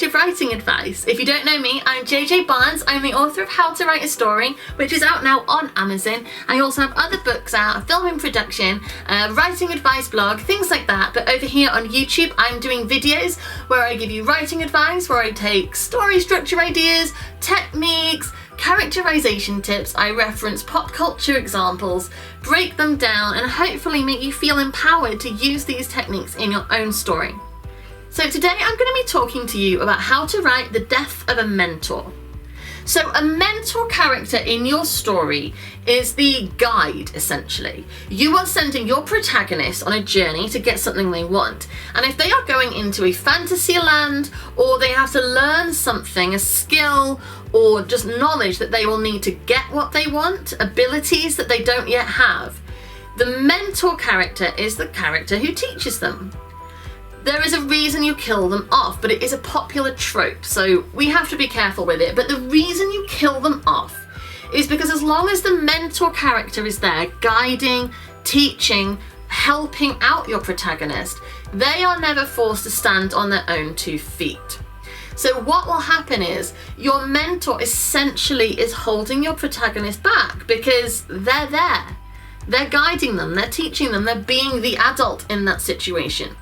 creative writing advice. If you don't know me, I'm JJ Barnes. I'm the author of How to Write a Story, which is out now on Amazon. I also have other books out, a film in production, a writing advice blog, things like that. But over here on YouTube, I'm doing videos where I give you writing advice, where I take story structure ideas, techniques, characterization tips. I reference pop culture examples, break them down, and hopefully make you feel empowered to use these techniques in your own story. So today I'm going to be talking to you about how to write the death of a mentor. So a mentor character in your story is the guide, essentially. You are sending your protagonist on a journey to get something they want. And if they are going into a fantasy land, or they have to learn something, a skill, or just knowledge that they will need to get what they want, abilities that they don't yet have, the mentor character is the character who teaches them. There is a reason you kill them off, but it is a popular trope, so we have to be careful with it. But the reason you kill them off is because as long as the mentor character is there, guiding, teaching, helping out your protagonist, they are never forced to stand on their own 2 feet. So what will happen is your mentor essentially is holding your protagonist back because they're there. They're guiding them, they're teaching them, they're being the adult in that situation.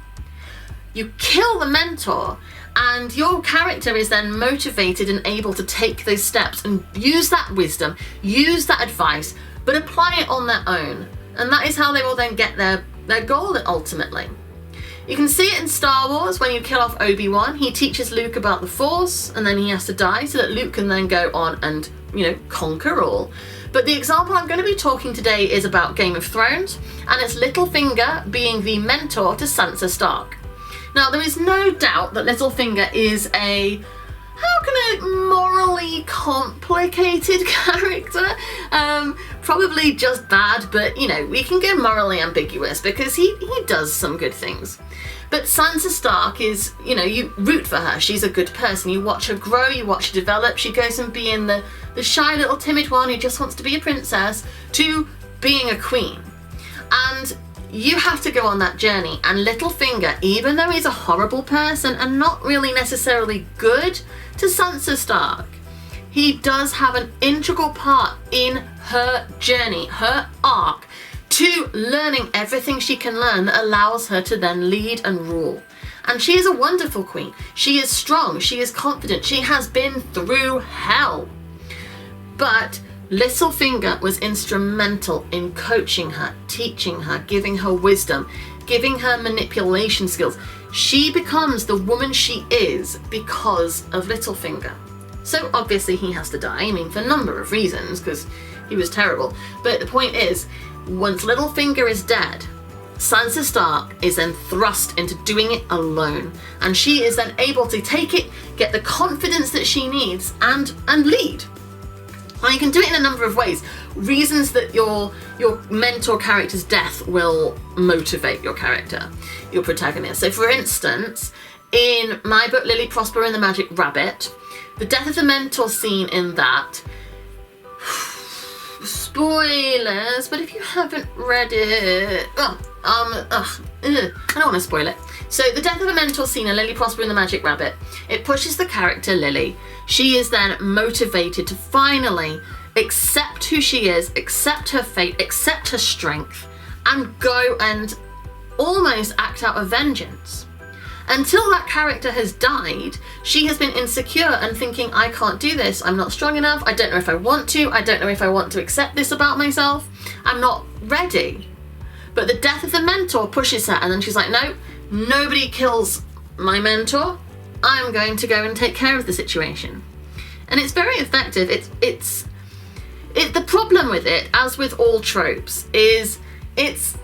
You kill the mentor and your character is then motivated and able to take those steps and use that wisdom, use that advice, but apply it on their own. And that is how they will then get their goal ultimately. You can see it in Star Wars when you kill off Obi-Wan. He teaches Luke about the Force and then he has to die so that Luke can then go on and, conquer all. But the example I'm going to be talking today is about Game of Thrones, and it's Littlefinger being the mentor to Sansa Stark. Now, there is no doubt that Littlefinger is a, morally complicated character. Probably just bad, but, we can get morally ambiguous because he does some good things. But Sansa Stark is, you root for her. She's a good person. You watch her grow, you watch her develop. She goes from being the shy little timid one who just wants to be a princess to being a queen. And you have to go on that journey, and Littlefinger, even though he's a horrible person and not really necessarily good to Sansa Stark, he does have an integral part in her journey, her arc, to learning everything she can learn that allows her to then lead and rule. And she is a wonderful queen. She is strong, she is confident, she has been through hell. But Littlefinger was instrumental in coaching her, teaching her, giving her wisdom, giving her manipulation skills. She becomes the woman she is because of Littlefinger. So obviously he has to die, for a number of reasons, because he was terrible. But the point is, once Littlefinger is dead, Sansa Stark is then thrust into doing it alone. And she is then able to take it, get the confidence that she needs, and lead. Now you can do it in a number of ways. Reasons that your mentor character's death will motivate your character, your protagonist. So for instance, in my book Lily Prosper and the Magic Rabbit, the death of the mentor scene in that, spoilers, but if you haven't read it, I don't want to spoil it. So the death of a mentor scene in Lily Prosper and the Magic Rabbit, it pushes the character Lily. She is then motivated to finally accept who she is, accept her fate, accept her strength, and go and almost act out a vengeance. Until that character has died, she has been insecure and thinking, I can't do this, I'm not strong enough, I don't know if I want to, I don't know if I want to accept this about myself, I'm not ready. But the death of the mentor pushes her, and then she's like, no, nobody kills my mentor, I'm going to go and take care of the situation. And it's very effective. The problem with it, as with all tropes, is it's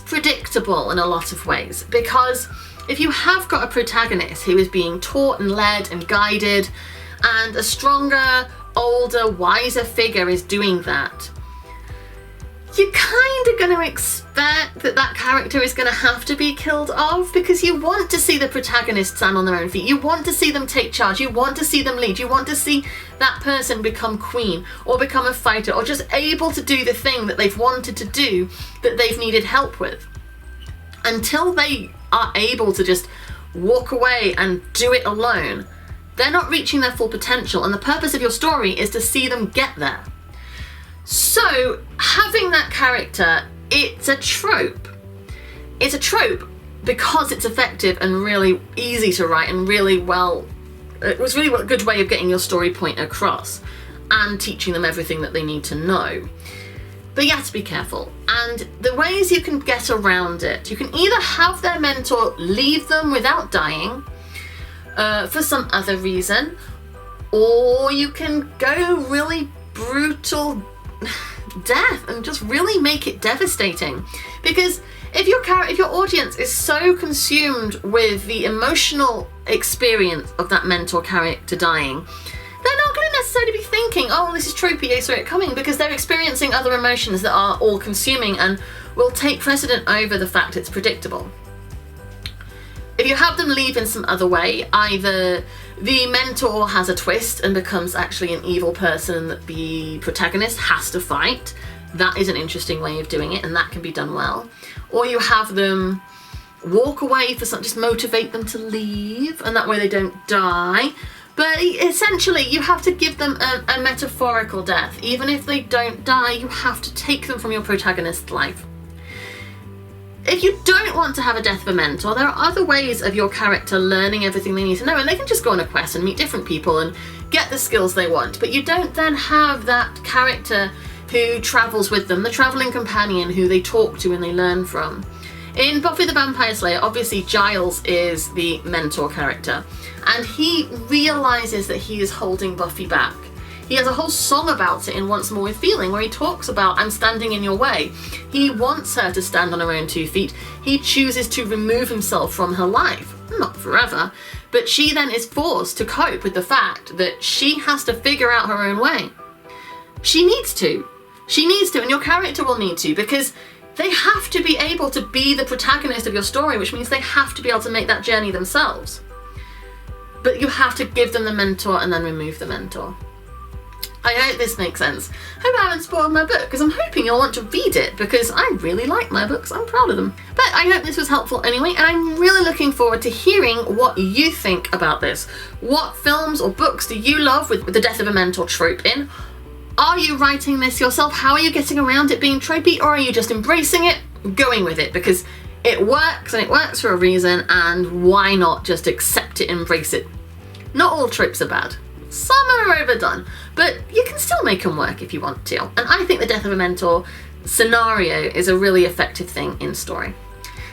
predictable in a lot of ways, because if you have got a protagonist who is being taught and led and guided, and a stronger, older, wiser figure is doing that, you're kind of going to expect that character is going to have to be killed off, because you want to see the protagonist stand on their own feet. You want to see them take charge. You want to see them lead. You want to see that person become queen or become a fighter or just able to do the thing that they've wanted to do that they've needed help with. Until they are able to just walk away and do it alone, They're not reaching their full potential, and the purpose of your story is to see them get there. So having that character, it's a trope. It's a trope because it's effective and really easy to write and really well, it was really a good way of getting your story point across and teaching them everything that they need to know. But you have to be careful. And the ways you can get around it, you can either have their mentor leave them without dying for some other reason, or you can go really brutal death and just really make it devastating. Because if your audience is so consumed with the emotional experience of that mentor character dying, they're not going to necessarily be thinking, oh, this is tropey, I saw it coming, because they're experiencing other emotions that are all consuming and will take precedent over the fact it's predictable. If you have them leave in some other way, either the mentor has a twist and becomes actually an evil person that the protagonist has to fight, that is an interesting way of doing it, and that can be done well. Or you have them walk away for something, just motivate them to leave, and that way they don't die. But essentially, you have to give them a metaphorical death. Even if they don't die, you have to take them from your protagonist's life. If you don't want to have a death of a mentor, there are other ways of your character learning everything they need to know, and they can just go on a quest and meet different people and get the skills they want. But you don't then have that character who travels with them, the traveling companion who they talk to and they learn from. In Buffy the Vampire Slayer, obviously Giles is the mentor character, and he realizes that he is holding Buffy back. He has a whole song about it in Once More with Feeling, where he talks about, I'm standing in your way. He wants her to stand on her own 2 feet. He chooses to remove himself from her life. Not forever, but she then is forced to cope with the fact that she has to figure out her own way. She needs to. She needs to, and your character will need to, because they have to be able to be the protagonist of your story, which means they have to be able to make that journey themselves. But you have to give them the mentor and then remove the mentor. I hope this makes sense. Hope I haven't spoiled my book, because I'm hoping you'll want to read it, because I really like my books, I'm proud of them. But I hope this was helpful anyway, and I'm really looking forward to hearing what you think about this. What films or books do you love with the death of a mentor trope in? Are you writing this yourself? How are you getting around it being tropey, or are you just embracing it, going with it? Because it works, and it works for a reason, and why not just accept it, embrace it? Not all tropes are bad. Some are overdone, but you can still make them work if you want to. And I think the death of a mentor scenario is a really effective thing in story.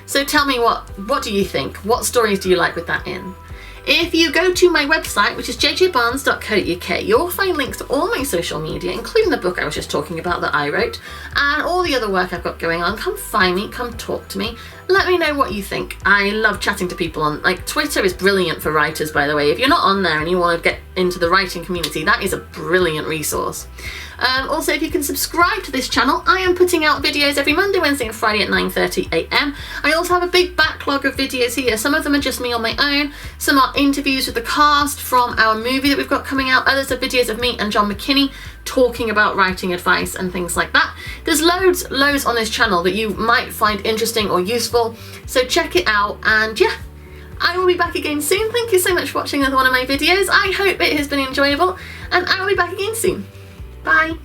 So tell me, what do you think? What stories do you like with that in? If you go to my website, which is jjbarnes.co.uk, you'll find links to all my social media, including the book I was just talking about that I wrote, and all the other work I've got going on. Come find me, come talk to me. Let me know what you think. I love chatting to people on, Twitter is brilliant for writers, by the way. If you're not on there and you want to get into the writing community, that is a brilliant resource. Also, if you can subscribe to this channel, I am putting out videos every Monday, Wednesday and Friday at 9:30 AM. I also have a big backlog of videos here. Some of them are just me on my own. Some are interviews with the cast from our movie that we've got coming out. Others are videos of me and John McKinney talking about writing advice and things like that. There's loads on this channel that you might find interesting or useful. So check it out, and yeah, I will be back again soon. Thank you so much for watching another one of my videos. I hope it has been enjoyable, and I will be back again soon. Bye.